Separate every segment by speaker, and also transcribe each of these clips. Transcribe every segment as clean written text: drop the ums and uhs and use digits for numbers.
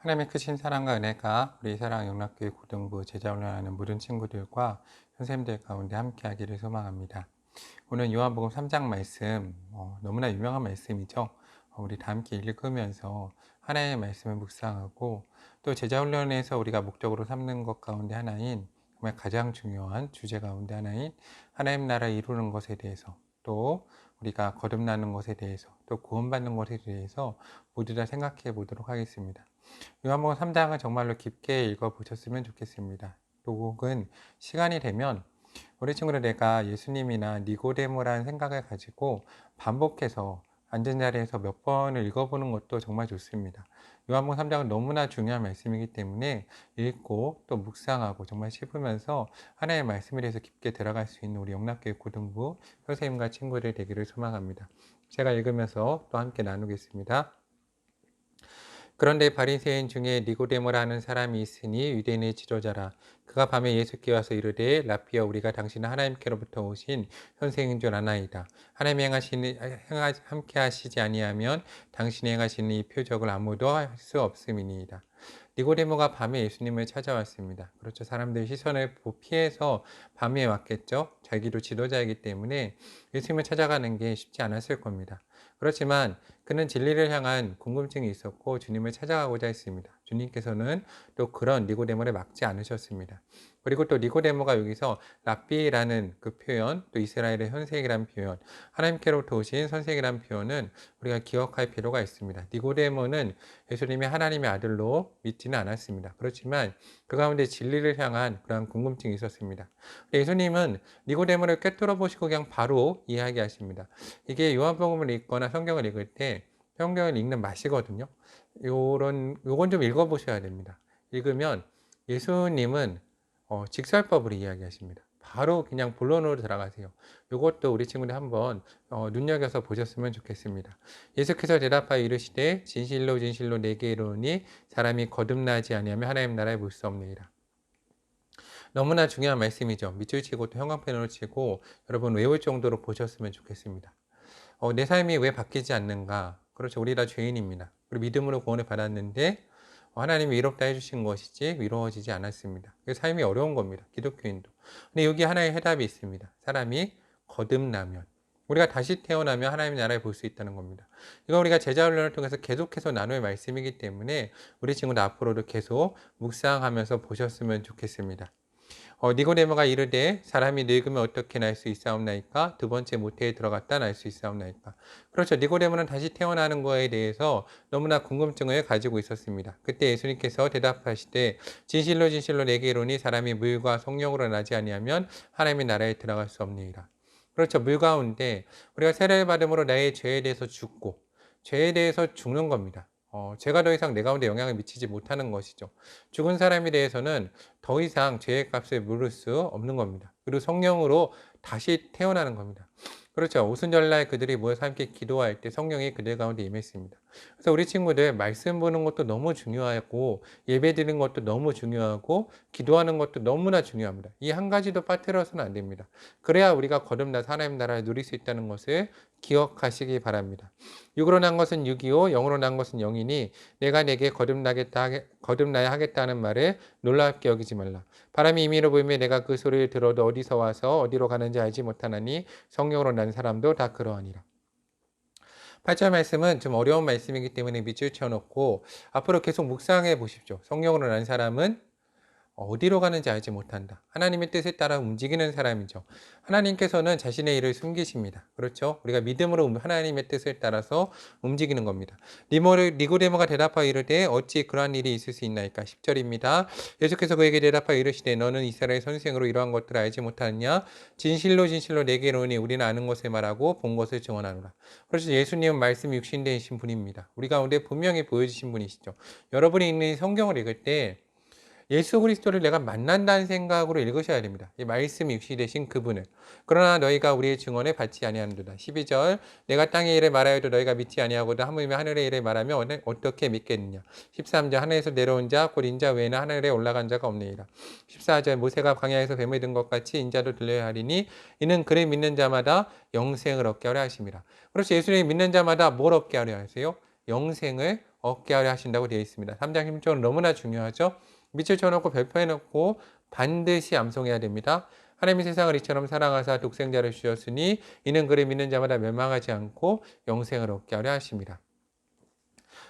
Speaker 1: 하나님의 크신 사랑과 은혜가 우리 사랑 영락교회 고등부 제자훈련하는 모든 친구들과 선생님들 가운데 함께하기를 소망합니다. 오늘 요한복음 3장 말씀 너무나 유명한 말씀이죠. 우리 다 함께 읽으면서 하나님의 말씀을 묵상하고 또 제자훈련에서 우리가 목적으로 삼는 것 가운데 하나인 정말 가장 중요한 주제 가운데 하나인 하나님 나라 이루는 것에 대해서 또 우리가 거듭나는 것에 대해서 또 구원받는 것에 대해서 모두 다 생각해 보도록 하겠습니다. 요한복음 3장을 정말로 깊게 읽어보셨으면 좋겠습니다. 또 혹은 시간이 되면 우리 친구들 내가 예수님이나 니고데모라는 생각을 가지고 반복해서 앉은 자리에서 몇 번을 읽어보는 것도 정말 좋습니다. 요한복음 3장은 너무나 중요한 말씀이기 때문에 읽고 또 묵상하고 정말 씹으면서 하나님의 말씀에 대해서 깊게 들어갈 수 있는 우리 영락교회 고등부 선생님과 친구들 되기를 소망합니다. 제가 읽으면서 또 함께 나누겠습니다. 그런데 바리새인 중에 니고데모라는 사람이 있으니 유대인의 지도자라. 그가 밤에 예수께 와서 이르되 라피어 우리가 당신은 하나님께로부터 오신 선생인 줄 아나이다. 하나님이 함께 하시지 아니하면 당신이 행하시는 이 표적을 아무도 할 수 없음이니이다. 니고데모가 밤에 예수님을 찾아왔습니다. 그렇죠. 사람들의 시선을 피해서 밤에 왔겠죠. 자기도 지도자이기 때문에 예수님을 찾아가는 게 쉽지 않았을 겁니다. 그렇지만 그는 진리를 향한 궁금증이 있었고 주님을 찾아가고자 했습니다. 주님께서는 또 그런 니고데모를 막지 않으셨습니다. 그리고 또 니고데모가 여기서 랍비라는 그 표현, 또 이스라엘의 선생이라는 표현, 하나님께로부터 오신 선생이라는 표현은 우리가 기억할 필요가 있습니다. 니고데모는 예수님이 하나님의 아들로 믿지는 않았습니다. 그렇지만 그 가운데 진리를 향한 그러한 궁금증이 있었습니다. 예수님은 니고데모를 꿰뚫어 보시고 그냥 바로 이야기하십니다. 이게 요한복음을 읽거나 성경을 읽을 때 성경을 읽는 맛이거든요. 요건 좀 읽어보셔야 됩니다. 읽으면 예수님은 직설법으로 이야기하십니다. 바로 그냥 본론으로 들어가세요. 이것도 우리 친구들 한번 눈여겨서 보셨으면 좋겠습니다. 예수께서 대답하여 이르시되 진실로 진실로 내게 이르노니 사람이 거듭나지 아니하면 하나님 나라에 볼 수 없느니라. 너무나 중요한 말씀이죠. 밑줄 치고 또 형광펜으로 치고 여러분 외울 정도로 보셨으면 좋겠습니다. 내 삶이 왜 바뀌지 않는가? 그렇죠. 우리 다 죄인입니다. 그리고 믿음으로 구원을 받았는데 하나님이 위롭다 해주신 것이지 위로워지지 않았습니다. 삶이 어려운 겁니다. 기독교인도. 근데 여기 하나의 해답이 있습니다. 사람이 거듭나면 우리가 다시 태어나면 하나님의 나라에 볼 수 있다는 겁니다. 이거 우리가 제자훈련을 통해서 계속해서 나눌 말씀이기 때문에 우리 친구들 앞으로도 계속 묵상하면서 보셨으면 좋겠습니다. 니고데모가 이르되 사람이 늙으면 어떻게 날 수 있사옵나이까? 두 번째 모태에 들어갔다 날 수 있사옵나이까? 그렇죠. 니고데모는 다시 태어나는 거에 대해서 너무나 궁금증을 가지고 있었습니다. 그때 예수님께서 대답하시되 진실로 진실로 내게 이르노니 사람이 물과 성령으로 나지 아니하면 하나님의 나라에 들어갈 수 없느니라. 그렇죠. 물 가운데 우리가 세례를 받음으로 나의 죄에 대해서 죽고 죄에 대해서 죽는 겁니다. 죄가 더 이상 내 가운데 영향을 미치지 못하는 것이죠. 죽은 사람에 대해서는 더 이상 죄의 값을 물을 수 없는 겁니다. 그리고 성령으로 다시 태어나는 겁니다. 그렇죠. 오순절날 그들이 모여서 함께 기도할 때 성령이 그들 가운데 임했습니다. 그래서 우리 친구들 말씀 보는 것도 너무 중요하고 예배 드리는 것도 너무 중요하고 기도하는 것도 너무나 중요합니다. 이 한 가지도 빠뜨려서는 안 됩니다. 그래야 우리가 거듭나서 하나님 나라를 누릴 수 있다는 것을 기억하시기 바랍니다. 육으로 난 것은 육이요 영으로 난 것은 영이니 내가 내게 거듭나야 하겠다는 말에 놀랍게 여기지 말라. 바람이 임의로 불면 내가 그 소리를 들어도 어디서 와서 어디로 가는지 알지 못하나니 성령으로 난 사람도 다 그러하니라. 8절 말씀은 좀 어려운 말씀이기 때문에 밑줄 쳐놓고 앞으로 계속 묵상해 보십시오. 성령으로 난 사람은 어디로 가는지 알지 못한다. 하나님의 뜻에 따라 움직이는 사람이죠. 하나님께서는 자신의 일을 숨기십니다. 그렇죠? 우리가 믿음으로 하나님의 뜻을 따라서 움직이는 겁니다. 니고데모가 대답하여 이르되 어찌 그러한 일이 있을 수 있나이까? 10절입니다. 예수께서 그에게 대답하여 이르시되 너는 이스라엘 선생으로 이러한 것들을 알지 못하느냐? 진실로 진실로 내게 이르노니 우리는 아는 것을 말하고 본 것을 증언하노라. 그렇죠. 예수님은 말씀 육신되신 분입니다. 우리 가운데 분명히 보여주신 분이시죠. 여러분이 읽는 성경을 읽을 때 예수 그리스도를 내가 만난다는 생각으로 읽으셔야 됩니다. 이 말씀이 육시 되신 그분을. 그러나 너희가 우리의 증언에 받지 아니하는도다. 12절 내가 땅의 일을 말하여도 너희가 믿지 아니하고도 하물며 하늘의 일을 말하면 어떻게 믿겠느냐. 13절 하늘에서 내려온 자 곧 인자 외에는 하늘에 올라간 자가 없느니라. 14절 모세가 광야에서 뱀을 든 것 같이 인자도 들려야 하리니 이는 그를 믿는 자마다 영생을 얻게 하려 하심이라. 그렇죠. 예수님 믿는 자마다 뭘 얻게 하려 하세요? 영생을 얻게 하려 하신다고 되어 있습니다. 3장 16절은 너무나 중요하죠. 밑을 쳐놓고 별표해놓고 반드시 암송해야 됩니다. 하나님이 세상을 이처럼 사랑하사 독생자를 주셨으니 이는 그를 믿는 자마다 멸망하지 않고 영생을 얻게 하려 하십니다.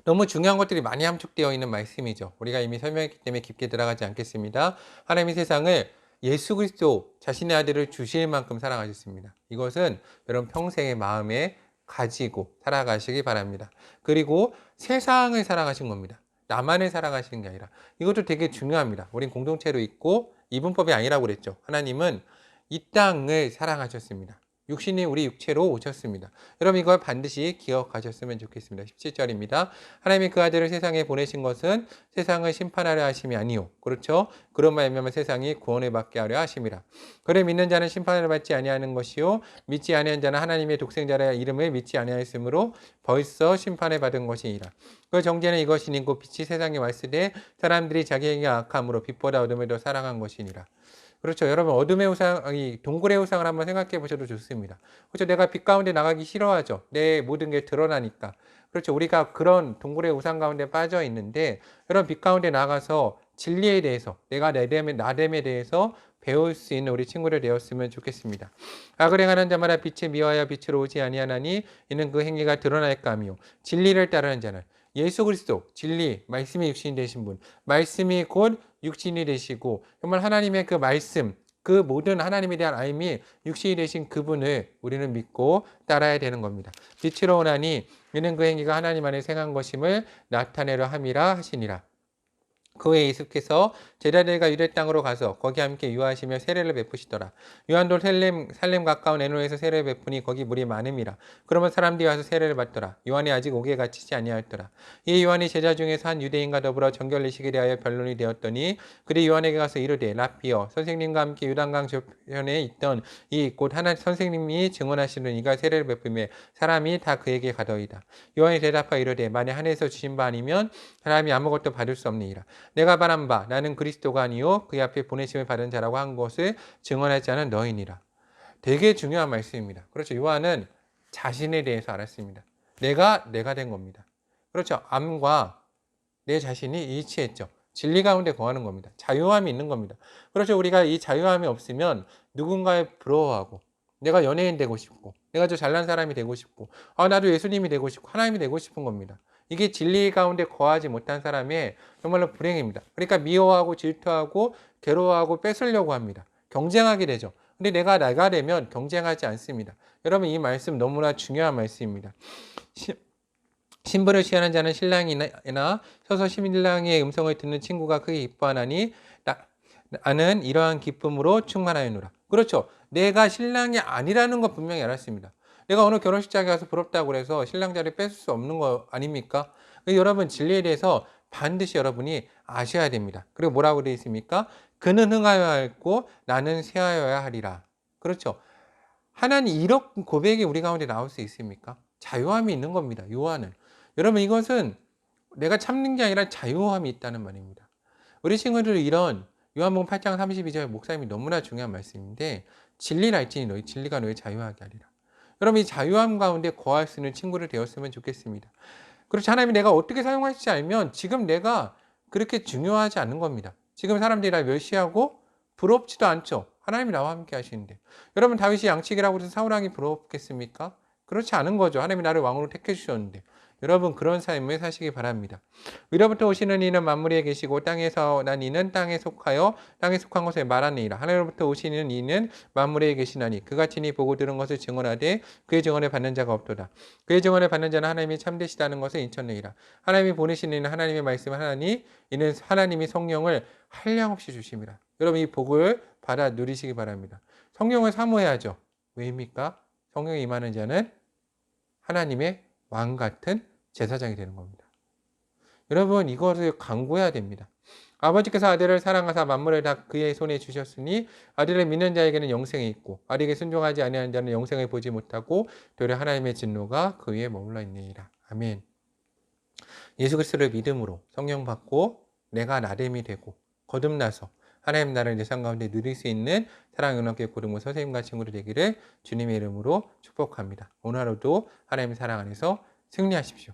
Speaker 1: 너무 중요한 것들이 많이 함축되어 있는 말씀이죠. 우리가 이미 설명했기 때문에 깊게 들어가지 않겠습니다. 하나님이 세상을 예수 그리스도 자신의 아들을 주실 만큼 사랑하셨습니다. 이것은 여러분 평생의 마음에 가지고 살아가시기 바랍니다. 그리고 세상을 사랑하신 겁니다. 나만을 사랑하시는 게 아니라 이것도 되게 중요합니다. 우린 공동체로 있고 이분법이 아니라고 그랬죠. 하나님은 이 땅을 사랑하셨습니다. 육신이 우리 육체로 오셨습니다. 여러분 이걸 반드시 기억하셨으면 좋겠습니다. 17절입니다. 하나님이 그 아들을 세상에 보내신 것은 세상을 심판하려 하심이 아니요. 그렇죠? 그런 말미암아 세상이 구원을 받게 하려 하심이라. 그를 믿는 자는 심판을 받지 아니하는 것이요 믿지 아니한 자는 하나님의 독생자라 이름을 믿지 아니하였으므로 벌써 심판을 받은 것이니라. 그 정죄는 이것이니 곧 빛이 세상에 왔을 때 사람들이 자기에게 악함으로 빛보다 어둠을 더 사랑한 것이니라. 그렇죠. 여러분 어둠의 우상, 동굴의 우상을 한번 생각해 보셔도 좋습니다. 그렇죠. 내가 빛 가운데 나가기 싫어하죠. 내 모든 게 드러나니까. 그렇죠. 우리가 그런 동굴의 우상 가운데 빠져 있는데 여러분 빛 가운데 나가서 진리에 대해서 내가 나됨에 대해서 배울 수 있는 우리 친구들 되었으면 좋겠습니다. 악을 행하는 자마다 빛에 미워하여 빛으로 오지 아니하나니 이는 그 행위가 드러날까 하며 진리를 따르는 자는 예수 그리스도 진리 말씀이 육신이 되신 분 말씀이 곧 육신이 되시고 정말 하나님의 그 말씀 그 모든 하나님에 대한 알미 육신이 되신 그분을 우리는 믿고 따라야 되는 겁니다. 빛으로 오나니 이는 그 행위가 하나님 안에 생한 것임을 나타내려 함이라 하시니라. 그 후에 예수께서 제자들과 유대 땅으로 가서 거기 함께 유하시며 세례를 베푸시더라. 요한도 살렘 가까운 에노에서 세례를 베푸니 거기 물이 많음이라. 그러면 사람들이 와서 세례를 받더라. 요한이 아직 옥에 갇히지 아니하였더라. 이 요한이 제자 중에서 한 유대인과 더불어 정결례식에 대하여 변론이 되었더니 그들이 요한에게 가서 이르되 라피어 선생님과 함께 요단강 저편에 있던 이 곧 하나 선생님이 증언하시는 이가 세례를 베푸며 사람이 다 그에게 가더이다. 요한이 대답하여 이르되 만일 하늘에서 주신 바 아니면 사람이 아무것도 받을 수 없느니라. 내가 말한 바 나는 그리스도가 아니요 그의 앞에 보내심을 받은 자라고 한 것을 증언할 자는 너희니라. 되게 중요한 말씀입니다. 그렇죠. 요한은 자신에 대해서 알았습니다. 내가 된 겁니다. 그렇죠. 암과 내 자신이 일치했죠. 진리 가운데 거하는 겁니다. 자유함이 있는 겁니다. 그렇죠. 우리가 이 자유함이 없으면 누군가를 부러워하고 내가 연예인 되고 싶고 내가 저 잘난 사람이 되고 싶고 나도 예수님이 되고 싶고 하나님이 되고 싶은 겁니다. 이게 진리 가운데 거하지 못한 사람의 정말로 불행입니다. 그러니까 미워하고 질투하고 괴로워하고 뺏으려고 합니다. 경쟁하게 되죠. 근데 내가 되면 경쟁하지 않습니다. 여러분 이 말씀 너무나 중요한 말씀입니다. 신부를 취하는 자는 신랑이나 서서 신랑의 음성을 듣는 친구가 크게 기뻐하나니 나는 이러한 기쁨으로 충만하였노라. 그렇죠. 내가 신랑이 아니라는 거 분명히 알았습니다. 내가 오늘 결혼식장에 가서 부럽다고 해서 신랑 자리 뺏을 수 없는 거 아닙니까? 여러분 진리에 대해서 반드시 여러분이 아셔야 됩니다. 그리고 뭐라고 되어 있습니까? 그는 흥하여야 할고 나는 쇠하여야 하리라. 그렇죠. 하나님 이런 고백이 우리 가운데 나올 수 있습니까? 자유함이 있는 겁니다. 요한은. 여러분 이것은 내가 참는 게 아니라 자유함이 있다는 말입니다. 우리 친구들 이런 요한복음 8장 32절 목사님이 너무나 중요한 말씀인데 진리를 알지니 너희 진리가 너희 자유하게 하리라. 여러분 이 자유함 가운데 거할 수 있는 친구를 되었으면 좋겠습니다. 그렇지 하나님이 내가 어떻게 사용할지 알면 지금 내가 그렇게 중요하지 않는 겁니다. 지금 사람들이 나 멸시하고 부럽지도 않죠. 하나님이 나와 함께 하시는데. 여러분 다윗이 양치기라고 해서 사울 왕이 부럽겠습니까? 그렇지 않은 거죠. 하나님이 나를 왕으로 택해 주셨는데. 여러분 그런 삶을 사시기 바랍니다. 위로부터 오시는 이는 만물에 계시고 땅에서 난 이는 땅에 속하여 땅에 속한 것을 말하느니라. 하늘로부터 오시는 이는 만물에 계시나니 그같이 니 보고 들은 것을 증언하되 그의 증언을 받는 자가 없도다. 그의 증언을 받는 자는 하나님이 참되시다는 것을 인쳤느니라. 하나님이 보내시는 이는 하나님의 말씀을 하나니 이는 하나님이 성령을 한량없이 주심이라. 여러분 이 복을 받아 누리시기 바랍니다. 성령을 사모해야죠. 왜입니까? 성령이 임하는 자는 하나님의 왕 같은 제사장이 되는 겁니다. 여러분 이것을 강구해야 됩니다. 아버지께서 아들을 사랑하사 만물을 다 그의 손에 주셨으니 아들을 믿는 자에게는 영생이 있고 아들에게 순종하지 아니하는 자는 영생을 보지 못하고 되려 하나님의 진노가 그 위에 머물러 있느니라. 아멘. 예수 그리스도를 믿음으로 성령 받고 내가 나됨이 되고 거듭나서 하나님 나라를 내 삶 가운데 누릴 수 있는 사랑의 연합교회 고등부 선생님과 친구들 되기를 주님의 이름으로 축복합니다. 오늘 하루도 하나님의 사랑 안에서 승리하십시오.